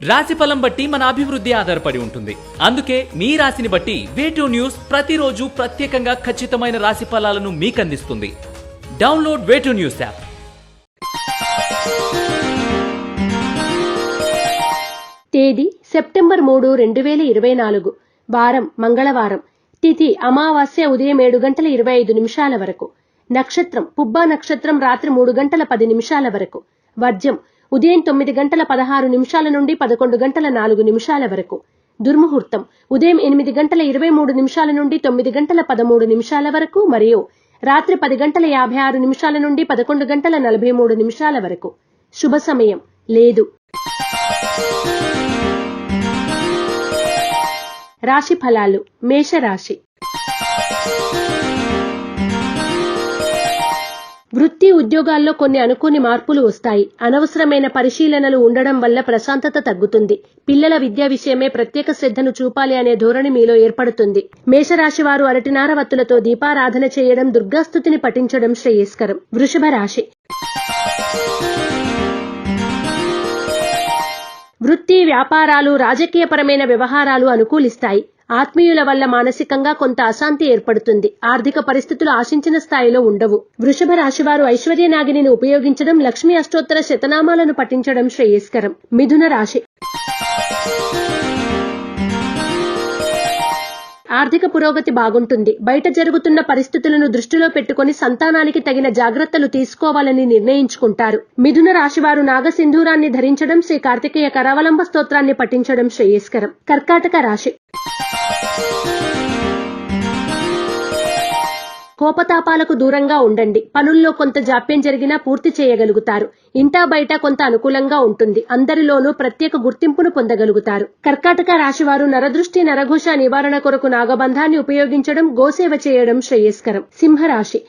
రాశిఫలం బట్టి మన అభివృద్ధి ఆధారపడి ఉంటుంది. అందుకే మీ రాశిని బట్టి వే2 న్యూస్ ప్రతిరోజు ప్రత్యేకంగా ఖచ్చితమైన రాశి ఫలాలను మీకు అందిస్తుంది. Download Way2News app. తేదీ సెప్టెంబర్ 3, 2024. వారం మంగళవారం. తిథి అమావాస్య ఉదయం 7:25 వరకు. నక్షత్రం పుబ్బా నక్షత్రం రాత్రి 3:10 వరకు. వర్జ్యం ఉదయం 9:16 నుండి 11:04 వరకు. దుర్ముహూర్తం ఉదయం 8:23 నుండి 9:13 వరకు మరియు రాత్రి 10:56 నుండి 11:43 వరకు. శుభ సమయం లేదు. రాశి ఫలాలు. మేషరాశి. వృత్తి ఉద్యోగాల్లో కొన్ని అనుకోని మార్పులు వస్తాయి. అనవసరమైన పరిశీలనలు ఉండడం వల్ల ప్రశాంతత తగ్గుతుంది. పిల్లల విద్య విషయమే ప్రత్యేక శ్రద్ధను చూపాలి అనే ధోరణి మీలో ఏర్పడుతుంది. మేషరాశి వారు అరటినార వత్తులతో దీపారాధన చేయడం, దుర్గాస్తుతిని పఠించడం శ్రేయస్కరం. వృషభ రాశి. వృత్తి, వ్యాపారాలు, రాజకీయపరమైన వ్యవహారాలు అనుకూలిస్తాయి. ఆత్మీయుల వల్ల మానసికంగా కొంత అశాంతి ఏర్పడుతుంది. ఆర్థిక పరిస్థితులు ఆశించిన స్థాయిలో ఉండవు. వృషభ రాశివారు ఐశ్వర్య నాగిని ఉపయోగించడం, లక్ష్మీ అష్టోత్తర శతనామాలను పఠించడం శ్రేయస్కరం. మిథున రాశి. ఆర్థిక పురోగతి బాగుంటుంది. బయట జరుగుతున్న పరిస్థితులను దృష్టిలో పెట్టుకుని సంతానానికి తగిన జాగ్రత్తలు తీసుకోవాలని నిర్ణయించుకుంటారు. మిథున రాశివారు నాగసింధూరాన్ని ధరించడం, శ్రీ కార్తికేయ కరావలంబ స్తోత్రాన్ని పఠించడం శ్రేయస్కరం. కర్కాటక రాశి. కోపతాపాలకు దూరంగా ఉండండి. పనుల్లో కొంత జాప్యం జరిగినా పూర్తి చేయగలుగుతారు. ఇంటా బయట కొంత అనుకూలంగా ఉంటుంది. అందరిలోనూ ప్రత్యేక గుర్తింపును పొందగలుగుతారు. కర్కాటక రాశివారు నరదృష్టి, నరఘోష నివారణ కొరకు నాగబంధాన్ని ఉపయోగించడం, గోసేవ చేయడం శ్రేయస్కరం. సింహరాశి.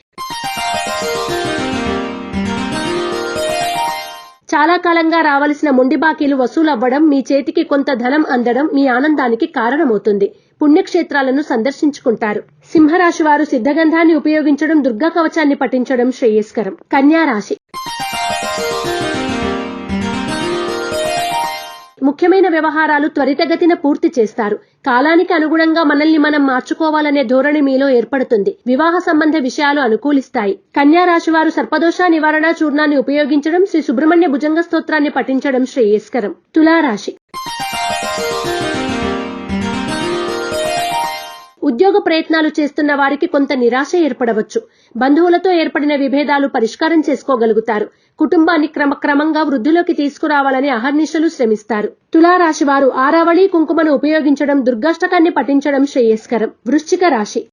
చాలా కాలంగా రావలసిన మొండి బాకీలు వసూలవ్వడం, మీ చేతికి కొంత ధనం అందడం మీ ఆనందానికి కారణమవుతుంది. పుణ్యక్షేత్రాలను సందర్శించుకుంటారు. సింహరాశి వారు సిద్ధగంధాన్ని ఉపయోగించడం, దుర్గా కవచాన్ని పఠించడం శ్రేయస్కరం. కన్యా రాశి. ముఖ్యమైన వ్యవహారాలు త్వరితగతిన పూర్తి చేస్తారు. కాలానికి అనుగుణంగా మనల్ని మనం మార్చుకోవాలనే ధోరణి మీలో ఏర్పడుతుంది. వివాహ సంబంధ విషయాలు అనుకూలిస్తాయి. కన్యా రాశి వారు సర్పదోష నివారణ చూర్ణాన్ని ఉపయోగించడం, శ్రీ సుబ్రహ్మణ్య భుజంగ స్తోత్రాన్ని పఠించడం శ్రేయస్కరం. తులారాశి. ఉద్యోగ ప్రయత్నాలు చేస్తున్న వారికి కొంత నిరాశ ఏర్పడవచ్చు. బంధువులతో ఏర్పడిన విభేదాలు పరిష్కారం చేసుకోగలుగుతారు. కుటుంబాన్ని క్రమక్రమంగా వృద్ధిలోకి తీసుకురావాలని అహర్నిశలు శ్రమిస్తారు. తులారాశి వారు ఆరావళి కుంకుమను ఉపయోగించడం, దుర్గాష్టకాన్ని పఠించడం శ్రేయస్కరం. వృశ్చిక రాశి.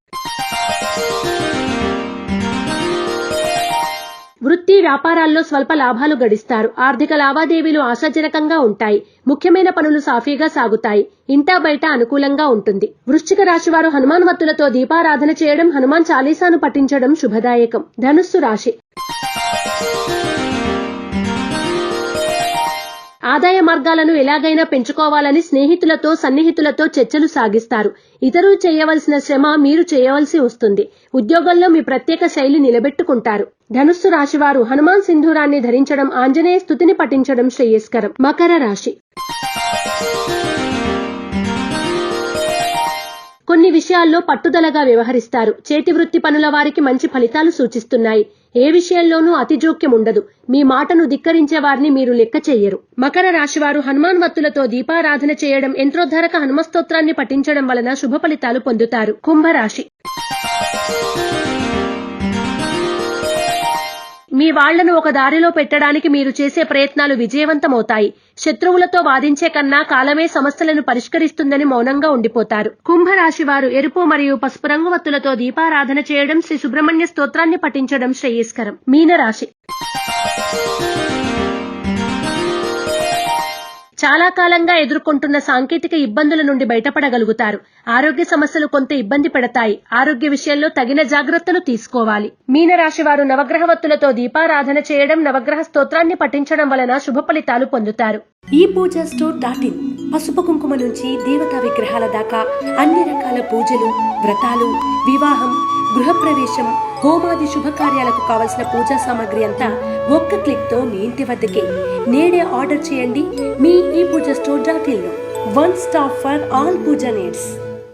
వృత్తి, వ్యాపారాల్లో స్వల్ప లాభాలు గడిస్తారు. ఆర్థిక లావాదేవీలు ఆశాజనకంగా ఉంటాయి. ముఖ్యమైన పనులు సాఫీగా సాగుతాయి. ఇంటా బయట అనుకూలంగా ఉంటుంది. వృశ్చిక రాశి వారు హనుమాన్ వత్తులతో దీపారాధన చేయడం, హనుమాన్ చాలీసాను పఠించడం శుభదాయకం. ధనుస్సు రాశి. ఆదాయ మార్గాలను ఎలాగైనా పెంచుకోవాలని స్నేహితులతో, సన్నిహితులతో చర్చలు సాగిస్తారు. ఇతరులు చేయవలసిన శ్రమ మీరు చేయవలసి వస్తుంది. ఉద్యోగంలో మీ ప్రత్యేక శైలి నిలబెట్టుకుంటారు. ధనుస్సు రాశివారు హనుమాన్ సింధూరాన్ని ధరించడం, ఆంజనేయ స్తుతిని పఠించడం శ్రేయస్కరం. మకర రాశి. కొన్ని విషయాల్లో పట్టుదలగా వ్యవహరిస్తారు. చేతి వృత్తి పనుల వారికి మంచి ఫలితాలు సూచిస్తున్నాయి. ఏ విషయంలోనూ అతి జోక్యం ఉండదు. మీ మాటను ధిక్కరించే వారిని మీరు లెక్క చెయ్యరు. మకర రాశివారు హనుమాన్ వత్తులతో దీపారాధన చేయడం, యంత్రోద్ధారక హనుమస్తోత్రాన్ని పఠించడం వలన శుభ ఫలితాలు పొందుతారు. కుంభరాశి. మీ వాళ్లను ఒక దారిలో పెట్టడానికి మీరు చేసే ప్రయత్నాలు విజయవంతమవుతాయి. శత్రువులతో వాదించే కన్నా కాలమే సమస్యలను పరిష్కరిస్తుందని మౌనంగా ఉండిపోతారు. కుంభరాశి వారు ఎరుపు మరియు పసుపు రంగు వత్తులతో దీపారాధన చేయడం, శ్రీ సుబ్రహ్మణ్య స్తోత్రాన్ని పఠించడం శ్రేయస్కరం. మీనరాశి. చాలా కాలంగా ఎదుర్కొంటున్న సాంకేతిక ఇబ్బందుల నుండి బయటపడగలుగుతారు. ఆరోగ్య సమస్యలు కొంత ఇబ్బంది పెడతాయి. ఆరోగ్య విషయంలో తగిన జాగ్రత్తలు తీసుకోవాలి. మీనరాశి వారు నవగ్రహ వత్తులతో దీపారాధన చేయడం, నవగ్రహ స్తోత్రాన్ని పఠించడం వలన శుభ ఫలితాలు పొందుతారు. ఈ పూజా స్టోర్.in పసుపు కుంకుమ నుంచి దేవతా విగ్రహాల దాకా అన్ని రకాల పూజలు, వ్రతాలు, వివాహం, గృహప్రవేశం, హోమాది శుభకార్యాలకు కావలసిన పూజా సామాగ్రి అంతా ఒక్క క్లిక్ తో మీ ఇంటి వద్దకే. నేడే ఆర్డర్ చేయండి మీ ఈ పూజా స్టోర్ .in లో. One stop for all pooja needs.